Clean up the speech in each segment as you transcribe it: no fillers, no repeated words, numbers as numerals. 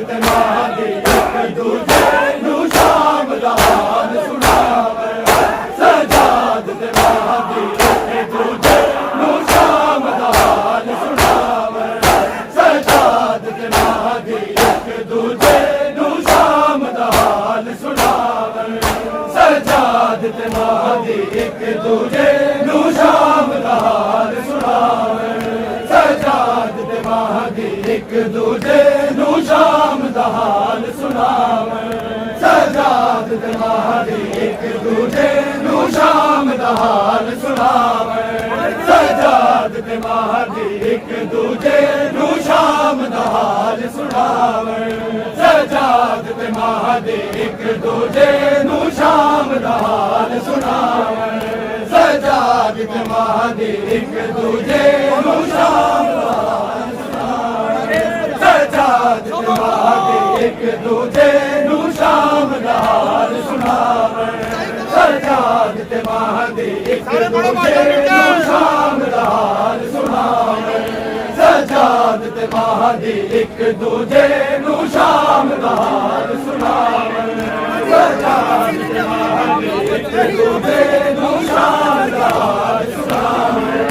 ਤੇ ਮਹਾਦੀ ਇੱਕ ਦੂਜੇ ਨੂੰ ਸ਼ਾਮ ਦਾ ਹਾਲ ਸੁਣਾਵੇ ਸਜਾਦ ਤੇ ਮਹਾਦੀ ਇੱਕ ਦੂਜੇ ਨੂੰ ਸ਼ਾਮ ਦਾ ਹਾਲ ਸੁਣਾਵੇ ਸਜਾਦ ਤੇ ਮਹਾਦੀ ਇੱਕ ਦੂਜੇ ਨੂੰ ਸ਼ਾਮ ਦਾ ਹਾਲ ਸੁਣਾਵੇ ਸਜਾਦ ਤੇ ਮਹਾਦੀ ਇੱਕ ਦੂਜੇ ਨੂੰ ਸ਼ਾਮ ਦਾ ਹਾਲ ਸੁਣਾਵੇ ਸਜਾਦ ਤੇ ਮਹਾਦੀ ਇੱਕ ਦੂਜੇ ਨੂੰ ਸ਼ਾਮ ਦਾ ਹਾਲ ਸੁਣਾਵੇ ਸਜਾਦ ਤੇ ਮਹਾਦੀ ਇੱਕ ਦੂਜੇ ਨੂੰ ਸ਼ਾਮ ਦਾ ਹਾਲ ਸੁਣਾਵੇ ਸਜਾਦ ਤੇ ਮਹਾਦੀ ਇੱਕ ਦੂਜੇ ਨੂੰ ਸ਼ਾਮ ਦਾ ਹਾਲ ਸੁਣਾਵੇ ਸਜਾਦ ਤੇ ਮਹਾਦੀ ਇੱਕ ਦੂਜੇ ਨੂੰ ਸ਼ਾਮ ਦਾ ਹਾਲ ਸੁਣਾਵੇ ਸਜਾਦ ਤੇ ਮਹਾਦੀ ਇੱਕ ਦੂਜੇ ਨੂੰ ਸ਼ਾਮ ਦਾ ਹਾਲ ਸੁਣਾਵੇ ਸਜਾਦ ਤੇ ਮਹਾਦੀ ਇੱਕ ਦੂਜੇ ਨੂੰ ਸ਼ਾਮ ਦਾ ਹਾਲ ਸੁਣਾਵੇ ਸਜਾਦ ਤੇ ਮਹਾਦੀ ਇੱਕ ਦੂਜੇ ਨੂੰ ਸ਼ਾਮ ਦਾ ਹਾਲ ਸੁਣਾਵੇ ਸਜਾਦ ਤੇ ਮਹਾਦੀ ਇੱਕ ਦੂਜੇ ਨੂੰ ਸ਼ਾਮ ਦਾ ਹਾਲ ਸੁਣਾਵੇ ਸਜਾਦ ਤੇ ਮਹਾਦੀ ਇੱਕ ਦੂਜੇ ਨੂੰ ਸ਼ਾਮ ਦਾ ਹਾਲ ਸੁਣਾਵੇ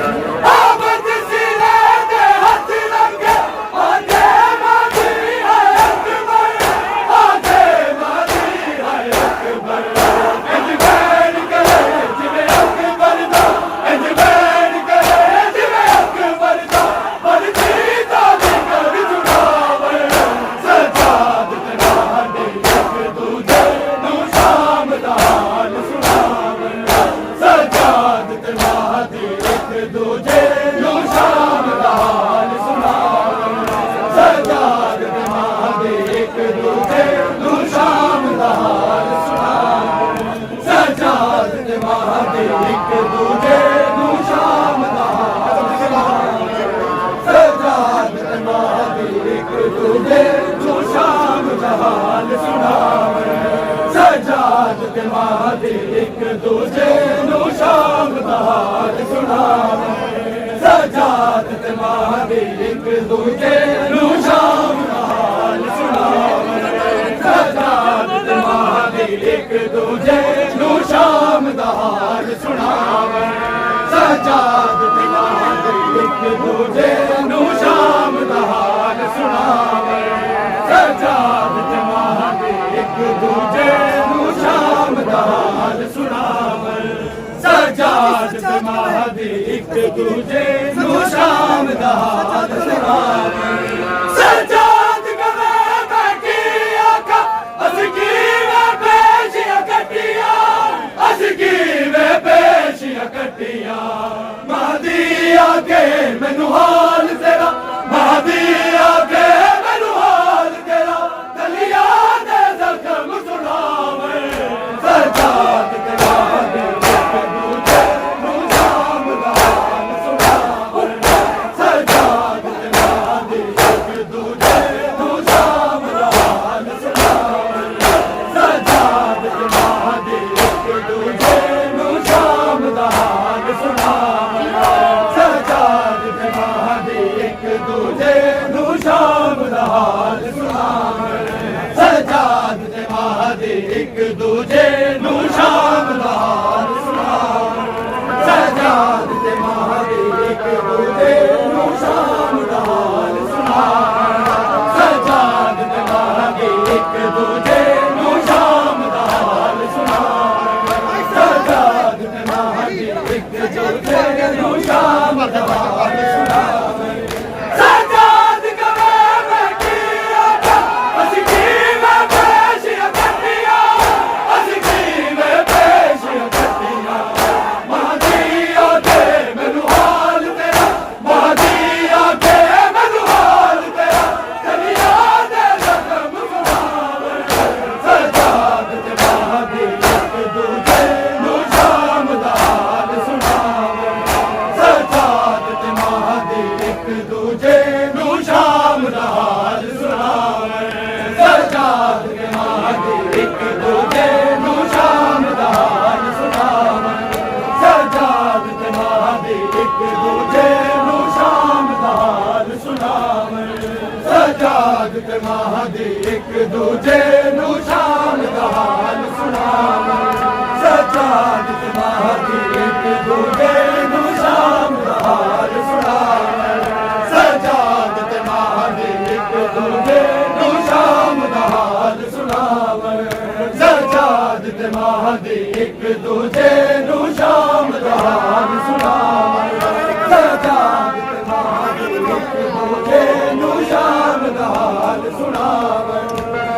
ਆਬਦ ਸਿਰੇ ਦੇ ਹੱਥ ਲੱਗੇ ਆਜੇ ਮਾਦੀ ਹੈ ਅਕਬਰ ਆਜੇ ਮਾਦੀ ਹੈ ਅਕਬਰ ਇੰਜ ਬੈਠ ਕਰੇ ਜਿਵੇਂ ਅਕਬਰ ਦਾ ਇੰਜ ਬੈਠ ਕਰੇ ਜਿਵੇਂ ਅਕਬਰ ਦਾ ਬਲਦੀ ਦਾ ਜ਼ਿਕਰ ਜੁੜਾਵੇ ਸਜਾਦ ਤੇ ਮਹਾਦੀ ਇੱਕ ਦੂਜੇ ਨੂੰ ਸ਼ਾਮ ਦਾ ਹਾਲ ਸੁਣਾਵੇ ਸਜਾਦ ਤੇ ਮਹਾਦੀ ਇੱਕ ਦੂਜੇ ਨੂੰ ਸ਼ਾਮ ਦਾ ਹਾਲ ਸੁਣਾਵੇ ਸਜਾਦ ਤੇ ਮਹਾਦੀ ਇੱਕ ਦੂਜੇ ਨੂੰ ਸ਼ਾਮ ਦਾ ਹਾਲ ਸੁਣਾਵੇ ਸਜਾਦ ਤੇ ਮਹਾਦੀ ਇੱਕ ਦੂਜੇ ਨੂੰ ਸ਼ਾਮ ਦਾ ਹਾਲ ਸੁਣਾਵੇ ਸਜਾਦ ਤੇ ਮਹਾਦੀ ਇੱਕ ਦੂਜੇ ਨੂੰ ਸ਼ਾਮ ਦਾ ਹਾਲ ਸੁਣਾਵੇ ਸਜਾਦ ਤੇ ਮਹਾਦੀ ਇੱਕ ਦੂਜੇ ਨੂੰ ਸ਼ਾਮ ਦਾ ਹਾਲ ਸੁਣਾਵੇ ਸਜਾਦ ਤੇ ਮਹਾਦੀ ਇੱਕ ਦੂਜੇ ਨੂੰ ਸ਼ਾਮ ਦਾ ਹਾਲ ਸੁਣਾਵੇ ਸਜਾਦ ਤੇ ਮਹਾਦੀ ਇੱਕ ਦੂਜੇ ਨੂੰ ਸ਼ਾਮ ਦਾ ਹਾਲ ਸੁਣਾਵੇ ਸਜਾਦ ਤੇ ਮਹਾਦੀ ਇੱਕ ਦੂਜੇ ਨੂੰ ਸ਼ਾਮ ਦਾ ਹਾਲ ਸੁਣਾਵੇ ਸਜਾਦ ਤੇ ਮਹਾਦੀ ਇੱਕ ਦੂਜੇ ਨੂੰ ਸ਼ਾਮ ਦਾ ਹਾਲ ਸੁਣਾਵੇ ਸਜਾਦ ਤੇ ਮਹਾਦੀ ਇੱਕ ਦੂਜੇ ਨੂੰ ਸ਼ਾਮ ਦਾ ਹਾਲ ਸੁਣਾਵੇ ਸਜਾਦ ਕਵੇ ਬੈਠੀ ਆਖਾ ਅਸੀਂ ਕਿਵੇਂ ਪੇਸ਼ੀਆਂ ਕੱਟੀਆਂ ਅਸੀਂ ਕਿਵੇਂ ਪੇਸ਼ੀਆਂ ਕੱਟੀਆਂ ਮਹਾਦੀ ਆ ਕੇ ਮੈਨੂੰ ਹਾਲ ਤੇਰਾ ਮਹਾਦੀ ਆ ਕੇ ਮੈਨੂੰ ਹਾਲ ਤੇਰਾ ਦਲੀਆ ਦੇ ਜ਼ਖਮ ਸੁਣਾਵੇ ਸਜਾਦ ਤੇ ਮਹਾਦੀ ਇੱਕ ਦੂਜੇ ਨੂੰ ਸ਼ਾਮ ਦਾ ਹਾਲ ਸੁਣਾਵੇ ਸਜਾਦ ਤੇ ਮਹਾਦੀ ਸਜਾਦ ਤੇ ਮਹਾਦੀ ਇੱਕ ਦੂਜੇ ਨੂੰ ਸ਼ਾਮ ਦਾ ਹਾਲ ਸੁਣਾਵੇ ਸਜਾਦ ਤੇ ਮਹਾਦੀ ਇੱਕ ਦੂਜੇ ਨੂੰ ਸ਼ਾਮ ਦਾ ਹਾਲ ਸੁਣਾਵੇ ਸਜਾਦ ਤੇ ਮਹਾਦੀ ਇੱਕ ਦੂਜੇ ਨੂੰ ਸ਼ਾਮ ਦਾ ਹਾਲ ਸੁਣਾਵੇ ਸਜਾਦ ਤੇ ਮਹਾਦੀ ਇੱਕ ਦੂਜੇ ਨੂੰ ਸ਼ਾਮ ਦਾ ਹਾਲ ਸੁਣਾਵੇ ਸਜਾਦ ਤੇ ਮਹਾਦੀ ਇੱਕ ਦੂਜੇ ਨੂੰ ਸ਼ਾਮ ਦਾ ਹਾਲ ਸੁਣਾਵੇ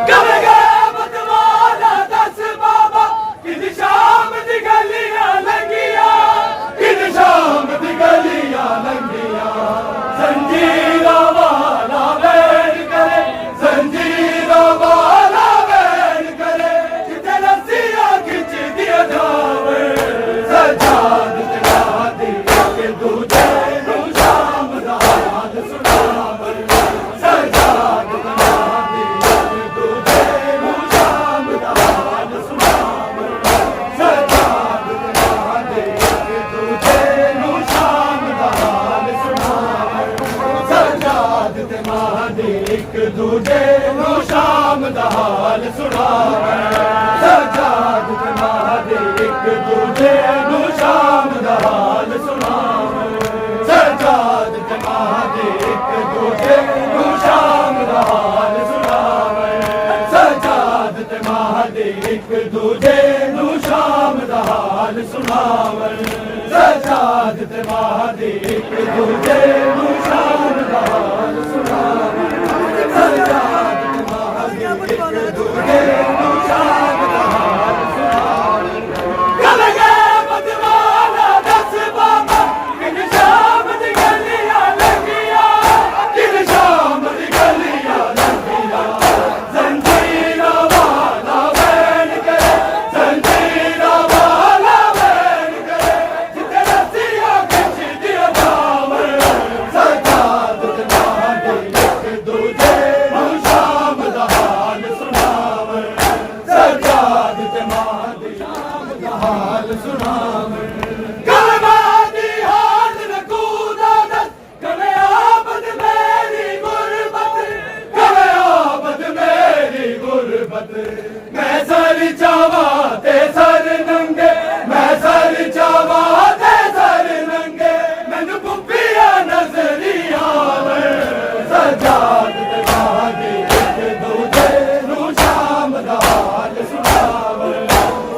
ਕਵੇਗਾ ਬਦਮਾਲਾ ਦੱਸ ਬਾਬਾ ਕਿਦ ਸ਼ਾਮ ਦੀ ਗਲੀਆਂ ਲੰਗੀਆਂ ਕਿਦ ਸ਼ਾਮ ਦੀ ਗਲੀਆਂ ਲੰਗੀਆਂ ਸੰਜੀਰਾਂ ਵਾਲਾ ਵੇਣ ਕਰੇ ਸੰਜੀਰਾਂ ਵਾਲਾ ਵੇਣ ਕਰੇ ਜਿੱਥੇ ਰੱਸੀਆਂ ਖਿੱਚਦੀਆਂ ਜਾਵੇ ਸਜਾਦ ਤੇ ਮਹਾਦੀ ਇੱਕ ਦੂਜੇ ਨੂੰ ਸ਼ਾਮ ਦਾ ਹਾਲ ਸੁਣਾਵੇ ਸਜਾਦ ਤੇ ਮਹਾਦੀ ਇੱਕ ਦੂਜੇ ਨੂੰ ਸ਼ਾਮ ਦਾ ਹਾਲ ਸੁਣਾਵੇ ਸਜਾਦ ਤੇ ਮਹਾਦੀ ਇੱਕ ਦੂਜੇ ਨੂੰ ਸ਼ਾਮ ਦਾ ਹਾਲ ਸੁਣਾਵੇ ਸਜਾਦ ਤੇ ਮਹਾਦੀ ਇੱਕ ਦੂਜੇ ਨੂੰ ਸ਼ਾਮ ਦਾ ਹਾਲ ਸੁਣਾਵੇ ਸਜਾਦ ਤੇ ਮਹਾਦੀ ਇੱਕ ਦੂਜੇ ਨੂੰ ਸ਼ਾਮ ਦਾ ਹਾਲ ਸੁਣਾਵੇ ਸਜਾਦ ਤੇ ਮਹਾਦੀ ਇੱਕ ਦੂਜੇ ਨੂੰ ਸ਼ਾਮ ਦਾ ਹਾਲ ਸੁਣਾਵੇ ਸਜਾਦ ਤੇ ਮਹਾਦੀ ਇੱਕ ਦੂਜੇ ਨੂੰ ਸ਼ਾਮ ਦਾ ਹਾਲ ਸੁਣਾਵੇ ਸਜਾਦ ਤੇ ਮਹਾਦੀ ਇੱਕ ਦੂਜੇ ਨੂੰ ਸ਼ਾਮ ਦਾ ਹਾਲ ਸੁਣਾਵੇ ਸਜਾਦ ਤੇ ਮਹਾਦੀ ਇੱਕ ਦੂਜੇ ਨੂੰ ਸ਼ਾਮ ਦਾ ਹਾਲ ਸੁਣਾਵੇ ਕਵੇਗਾ ਬਦਮਾਲਾ ਦੱਸ ਬਾਬਾ ਕਿਨ ਸ਼ਾਮ ਦੀ ਗਲੀਆਂ ਲੰਗੀਆਂ ਕਿਨ ਸ਼ਾਮ ਦੀ ਗਲੀਆਂ ਲੰਗੀਆਂ ਜ਼ੰਜੀਰਾਂ ਵਾਲਾ ਵੇਣ ਕਰੇ ਜ਼ੰਜੀਰਾਂ ਵਾਲਾ ਵੇਣ ਕਰੇ ਜਿੱਥੇ ਰੱਸੀਆਂ ਖਿੱਚਦੀਆਂ ਜਾਵੇ ਸਜਾਦ ਤੇ ਮਹਾਦੀ ਇੱਕ ਦੂਜੇ ਨੂੰ ਸ਼ਾਮ ਦਾ ਹਾਲ ਸੁਣਾਵੇ ਸਜਾਦ ਤੇ ਮਹਾਦੀ ਸ਼ਾਮ ਦਾ ਹਾਲ ਸੁਣਾਵੇ ਕਲਮਾ ਦੀ ਹਾਲ ਰਕੂਦਾ ਦੱਸ ਕਵੇਂ ਆਬਦ ਮੇਰੀ ਗੁਰਬਤ ਕਵੇਂ ਆਬਦ ਮੇਰੀ ਗੁਰਬਤ ਮੈਂ ਸਰ ਚਾਵਾ ਤੇ ਸਰ ਨੰਗੇ ਮੈਂ ਸਰ ਚਾਵਾ ਤੇ ਸਰ ਨੰਗੇ ਮੈਨੂੰ ਪੁੱਪੀਆਂ ਨਜ਼ਰੀ ਆਵੇ ਸਜਾਦ ਤੇ ਮਹਾਦੀ ਇੱਕ ਦੂਜੇ ਨੂੰ ਸ਼ਾਮ ਦਾ ਹਾਲ ਸੁਣਾਵੇ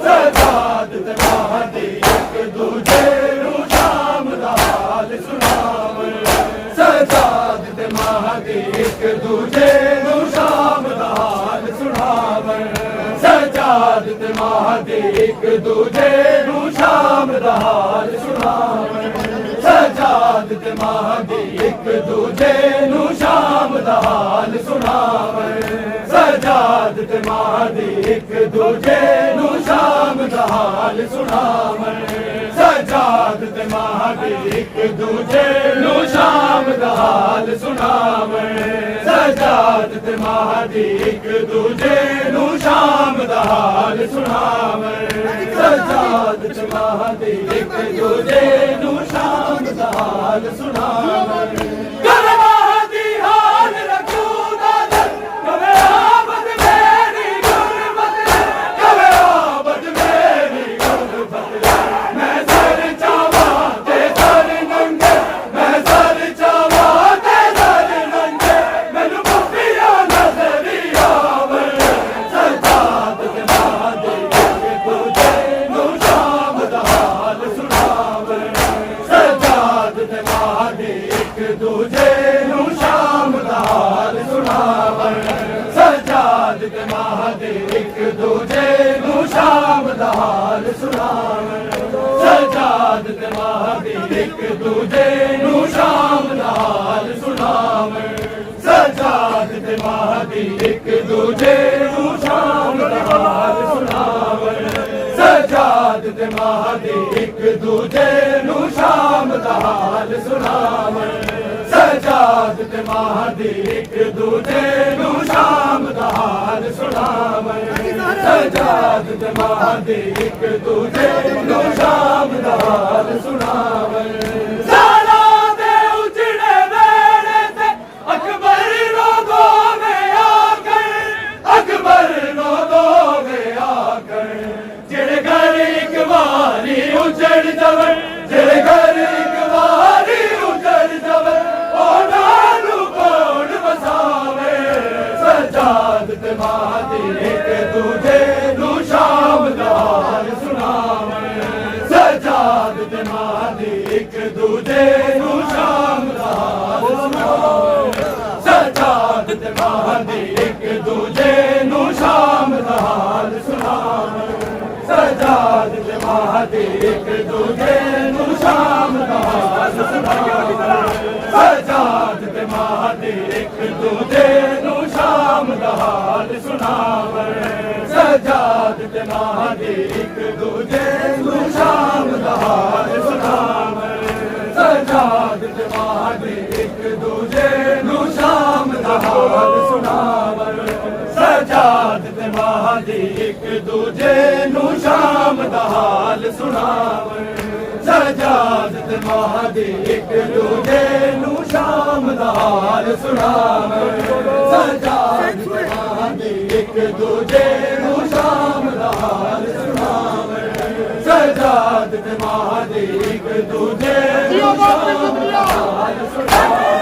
ਸਜਾਦ ਤੇ ਮਹਾਦੀ ਇੱਕ ਦੂਜੇ ਨੂੰ ਸ਼ਾਮ ਦਾ ਹਾਲ ਸੁਣਾਵੇ ਸਜਾਦ ਤੇ ਮਹਾਦੀ ਇੱਕ ਦੂਜੇ ਨੂੰ ਸ਼ਾਮ ਦਾ ਹਾਲ ਸੁਣਾਵੇ ਸਜਾਦ ਤੇ ਮਹਾਦੀ ਇੱਕ ਦੂਜੇ ਨੂੰ ਸ਼ਾਮ ਦਾ ਹਾਲ ਸੁਣਾਵੇ ਸਜਾਦ ਤੇ ਮਹਾਦੀ ਇੱਕ ਦੂਜੇ ਨੂੰ ਸ਼ਾਮ ਦਾ ਹਾਲ ਸੁਣਾਵੇ ਸਜਾਦ ਤੇ ਮਹਾਦੀ ਇੱਕ ਦੂਜੇ ਨੂੰ ਸ਼ਾਮ ਦਾ ਹਾਲ ਸੁਣਾਵੇ ਸਜਾਦ ਤੇ ਮਹਾਦੀ ਇੱਕ ਦੂਜੇ ਨੂੰ ਸ਼ਾਮ ਦਾ ਹਾਲ ਸੁਣਾਵੇ ਸਜਾਦ ਤੇ ਮਹਾਦੀ ਇੱਕ ਦੂਜੇ ਨੂੰ ਸ਼ਾਮ ਦਾ ਹਾਲ ਸੁਣਾਵੇ ਸਜਾਦ ਤੇ ਮਹਾਦੀ ਇੱਕ ਦੂਜੇ ਨੂੰ ਸ਼ਾਮ ਦਾ ਹਾਲ ਸੁਣਾਵੇ ਕਲਮਾ ਦੀ ਹਾਲ ਰਕੂਦਾ ਦੱਸ ਕਵੇਂ ਆਬਦ ਮੇਰੀ ਗੁਰਬਤ ਕਵੇਂ ਆਬਦ ਮੇਰੀ ਗੁਰਬਤ ਮੈਂ ਸਰ ਚਾਵਾ ਤੇ ਸਰ ਨੰਗੇ ਮੈਂ ਸਰ ਚਾਵਾ ਤੇ ਸਰ ਨੰਗੇ ਮੈਨੂੰ ਪੁੱਪੀਆਂ ਨਜ਼ਰੀ ਆਵੇ ਸਜਾਦ ਤੇ ਮਹਾਦੀ ਇੱਕ ਦੂਜੇ ਨੂੰ ਸ਼ਾਮ ਦਾ ਹਾਲ ਸੁਣਾਵੇ ਸਜਾਦ ਤੇ ਮਹਾਦੀ ਇੱਕ ਦੂਜੇ ਨੂੰ ਸ਼ਾਮ ਦਾ ਹਾਲ ਸੁਣਾਵੇ ਸਜਾਦ ਤੇ ਮਹਾਦੀ ਇੱਕ ਦੂਜੇ ਨੂੰ ਸ਼ਾਮ ਦਾ ਹਾਲ ਸੁਣਾਵੇ ਸਜਾਦ ਤੇ ਮਹਾਦੀ ਇੱਕ ਦੂਜੇ ਨੂੰ ਸ਼ਾਮ ਦਾ ਹਾਲ ਸੁਣਾਵੇ ਸਜਾਦ ਤੇ ਮਹਾਦੀ ਇੱਕ ਦੂਜੇ ਨੂੰ ਸ਼ਾਮ ਦਾ ਹਾਲ ਸੁਣਾਵੇ ਸਜਾਦ ਤੇ ਮਹਾਦੀ ਇੱਕ ਦੂਜੇ ਨੂੰ ਸ਼ਾਮ ਦਾ ਹਾਲ ਸੁਣਾਵੇ ਸਜਾਦ ਤੇ ਮਹਾਦੀ ਇੱਕ ਦੂਜੇ ਨੂੰ ਸ਼ਾਮ ਦਾ ਹਾਲ ਸੁਣਾਵੇ ਸਜਾਦ ਤੇ ਮਹਾਦੀ ਇੱਕ ਦੂਜੇ ਨੂੰ ਸ਼ਾਮ ਦਾ ਹਾਲ ਸੁਣਾਵੇ ਸਾਲਾਂ ਦੇ ਉਜੜੇ ਵੇਲੇ ਤੇ ਅਕਬਰ ਰੋਗੋ ਤੇ ਮਹਾਦੀ ਇੱਕ ਦੂਜੇ ਨੂੰ ਸ਼ਾਮ ਦਾ ਹਾਲ ਸੁਣਾਵੇ ਸਜਾਦ ਤੇ ਮਹਾਦੀ ਇੱਕ ਦੂਜੇ ਨੂੰ ਸ਼ਾਮ ਦਾ ਹਾਲ ਸੁਣਾਵੇ ਸਜਾਦ ਤੇ ਮਹਾਦੀ ਇੱਕ ਦੂਜੇ ਨੂੰ ਸ਼ਾਮ ਦਾ ਹਾਲ ਸੁਣਾਵੇ ਸਜਾਦ ਤੇ ਮਹਾਦੀ ਇੱਕ ਦੂਜੇ ਨੂੰ ਸ਼ਾਮ ਦਾ ਹਾਲ ਸੁਣਾਵੇ ਸਜਾਦ ਤੇ ਮਹਾਦੀ ਇੱਕ ਦੂਜੇ ਨੂੰ ਸ਼ਾਮ ਦਾ ਹਾਲ ਸੁਣਾਵੇ ਸਜਾਦ ਤੇ ਮਹਾਦੀ ਇੱਕ ਦੂਜੇ ਨੂੰ ਸ਼ਾਮ ਦਾ ਹਾਲ ਸੁਣਾਵੇ ਸਜਾਦ ਤੇ ਮਹਾਦੀ ਇੱਕ ਦੂਜੇ ਨੂੰ ਸ਼ਾਮ ਦਾ ਹਾਲ ਸੁਣਾਵੇ ਸਜਾਦ ਤੇ ਮਹਾਦੀ ਇੱਕ ਦੂਜੇ ਨੂੰ ਸ਼ਾਮ ਦਾ ਹਾਲ ਸੁਣਾਵੇ ਸਜਾਦ ਤੇ ਮਹਾਦੀ ਇੱਕ ਦੂਜੇ ਨੂੰ ਸ਼ਾਮ ਦਾ ਹਾਲ ਸੁਣਾਵੇ ਸਜਾਦ ਤੇ ਮਹਾਦੀ ਇੱਕ ਦੂਜੇ ਨੂੰ ਸ਼ਾਮ ਦਾ ਹਾਲ ਸੁਣਾਵੇ ਸਜਾਦ ਤੇ ਮਹਾਦੀ ਇੱਕ ਦੂਜੇ ਨੂੰ ਸ਼ਾਮ ਦਾ ਹਾਲ ਸੁਣਾਵੇ